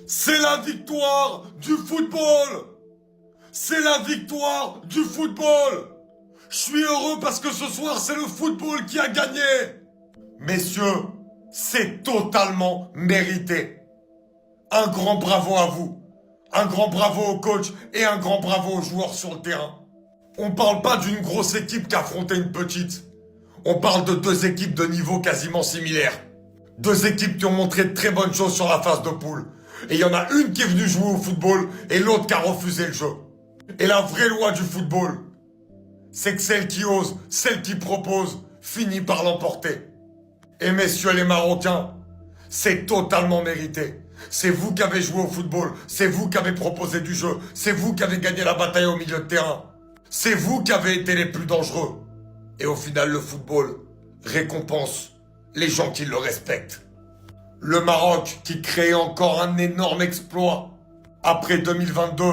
C'est la victoire du football. C'est la victoire du football. Je suis heureux parce que ce soir, c'est le football qui a gagné. Messieurs, c'est totalement mérité. Un grand bravo à vous. Un grand bravo au coach et un grand bravo aux joueurs sur le terrain. On parle pas d'une grosse équipe qui affrontait une petite. On parle de deux équipes de niveau quasiment similaires. Deux équipes qui ont montré de très bonnes choses sur la phase de poule. Et il y en a une qui est venue jouer au football et l'autre qui a refusé le jeu. Et la vraie loi du football, c'est que celle qui ose, celle qui propose, finit par l'emporter. Et messieurs les Marocains, c'est totalement mérité. C'est vous qui avez joué au football, c'est vous qui avez proposé du jeu, c'est vous qui avez gagné la bataille au milieu de terrain. C'est vous qui avez été les plus dangereux. Et au final, le football récompense les gens qui le respectent. Le Maroc qui crée encore un énorme exploit après 2022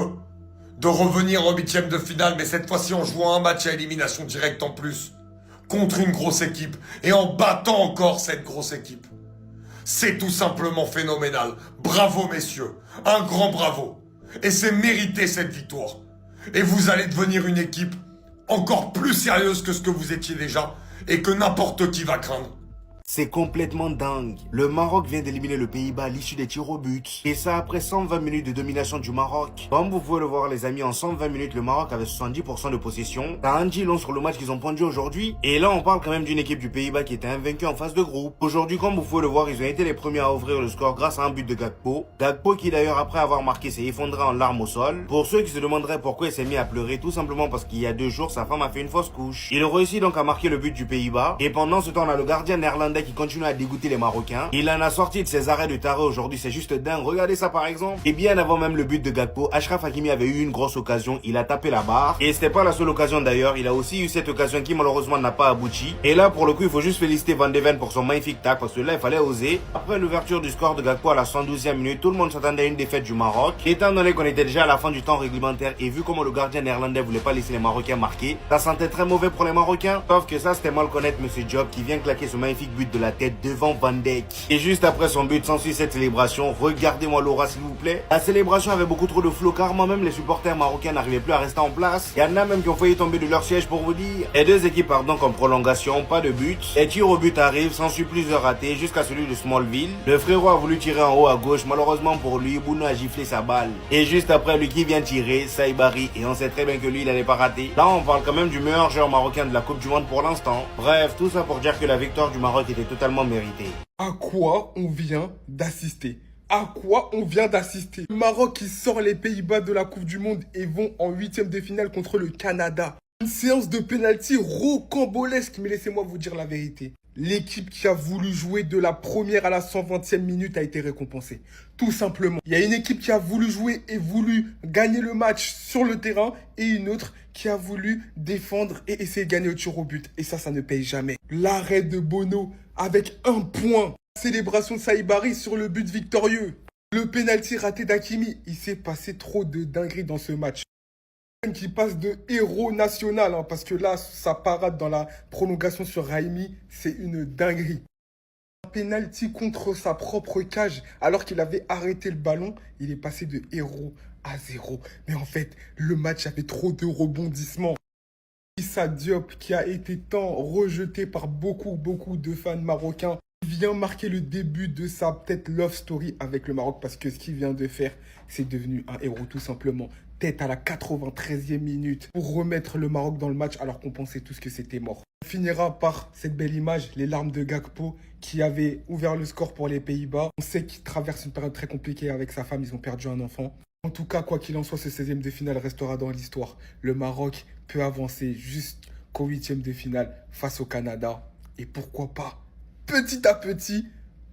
de revenir au 8e de finale, mais cette fois-ci en jouant un match à élimination directe en plus, contre une grosse équipe, et en battant encore cette grosse équipe. C'est tout simplement phénoménal. Bravo messieurs, un grand bravo. Et c'est mérité cette victoire. Et vous allez devenir une équipe encore plus sérieuse que ce que vous étiez déjà, et que n'importe qui va craindre. C'est complètement dingue. Le Maroc vient d'éliminer le Pays-Bas à l'issue des tirs au but. Et ça après 120 minutes de domination du Maroc. Comme vous pouvez le voir les amis, en 120 minutes, le Maroc avait 70% de possession. Ça en dit long sur le match qu'ils ont pondu aujourd'hui. Et là, on parle quand même d'une équipe du Pays-Bas qui était invaincue en phase de groupe. Aujourd'hui, comme vous pouvez le voir, ils ont été les premiers à ouvrir le score grâce à un but de Gakpo. Gakpo qui d'ailleurs après avoir marqué s'est effondré en larmes au sol. Pour ceux qui se demanderaient pourquoi il s'est mis à pleurer, tout simplement parce qu'il y a 2 jours, sa femme a fait une fausse couche. Il réussit donc à marquer le but du Pays-Bas. Et pendant ce temps, on a le gardien néerlandais qui continue à dégoûter les Marocains. Il en a sorti de ses arrêts de taré aujourd'hui, c'est juste dingue. Regardez ça par exemple. Et bien avant même le but de Gakpo, Achraf Hakimi avait eu une grosse occasion. Il a tapé la barre. Et c'était pas la seule occasion d'ailleurs. Il a aussi eu cette occasion qui malheureusement n'a pas abouti. Et là pour le coup, il faut juste féliciter Van de Ven pour son magnifique tac parce que là il fallait oser. Après l'ouverture du score de Gakpo à la 112e minute, tout le monde s'attendait à une défaite du Maroc. Étant donné qu'on était déjà à la fin du temps réglementaire et vu comment le gardien néerlandais voulait pas laisser les Marocains marquer, ça sentait très mauvais pour les Marocains. Sauf que ça c'était mal connaître Monsieur Diop qui vient claquer ce magnifique but de la tête devant Van Dijk. Et juste après son but s'ensuit cette célébration. Regardez-moi Laura s'il vous plaît. La célébration avait beaucoup trop de flow car moi-même les supporters marocains n'arrivaient plus à rester en place. Il y en a même qui ont failli tomber de leur siège pour vous dire. Les deux équipes partent donc en prolongation, pas de but. Les tirs au but arrivent, s'ensuit plusieurs ratés jusqu'à celui de Smallville. Le frérot a voulu tirer en haut à gauche, malheureusement pour lui, Bounou a giflé sa balle. Et juste après lui qui vient tirer, Saïbari, et on sait très bien que lui il n'allait pas rater. Là on parle quand même du meilleur joueur marocain de la Coupe du Monde pour l'instant. Bref, tout ça pour dire que la victoire du Maroc était totalement méritée. À quoi on vient d'assister? À quoi on vient d'assister? Le Maroc qui sort les Pays-Bas de la Coupe du Monde et vont en 8e de finale contre le Canada. Une séance de pénalty rocambolesque, mais laissez-moi vous dire la vérité. L'équipe qui a voulu jouer de la première à la 120e minute a été récompensée. Tout simplement. Il y a une équipe qui a voulu jouer et voulu gagner le match sur le terrain et une autre qui a voulu défendre et essayer de gagner au tir au but. Et ça ne paye jamais. L'arrêt de Bono avec 1 point. Célébration de Saïbari sur le but victorieux. Le pénalty raté d'Hakimi. Il s'est passé trop de dingueries dans ce match. Qui passe de héros national, hein, parce que là, sa parade dans la prolongation sur Raimi, c'est une dinguerie. Un penalty contre sa propre cage, alors qu'il avait arrêté le ballon, il est passé de héros à 0. Mais en fait, le match avait trop de rebondissements. Issa Diop, qui a été tant rejeté par beaucoup de fans marocains, vient marquer le début de sa peut-être love story avec le Maroc, parce que ce qu'il vient de faire, c'est devenu un héros tout simplement. Tête à la 93e minute pour remettre le Maroc dans le match alors qu'on pensait tous que c'était mort. On finira par cette belle image, les larmes de Gakpo qui avait ouvert le score pour les Pays-Bas. On sait qu'il traverse une période très compliquée avec sa femme, ils ont perdu un enfant. En tout cas, quoi qu'il en soit, ce 16e de finale restera dans l'histoire. Le Maroc peut avancer jusqu'au 8e de finale face au Canada. Et pourquoi pas, petit à petit,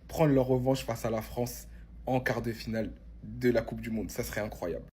prendre leur revanche face à la France en quart de finale de la Coupe du Monde. Ça serait incroyable.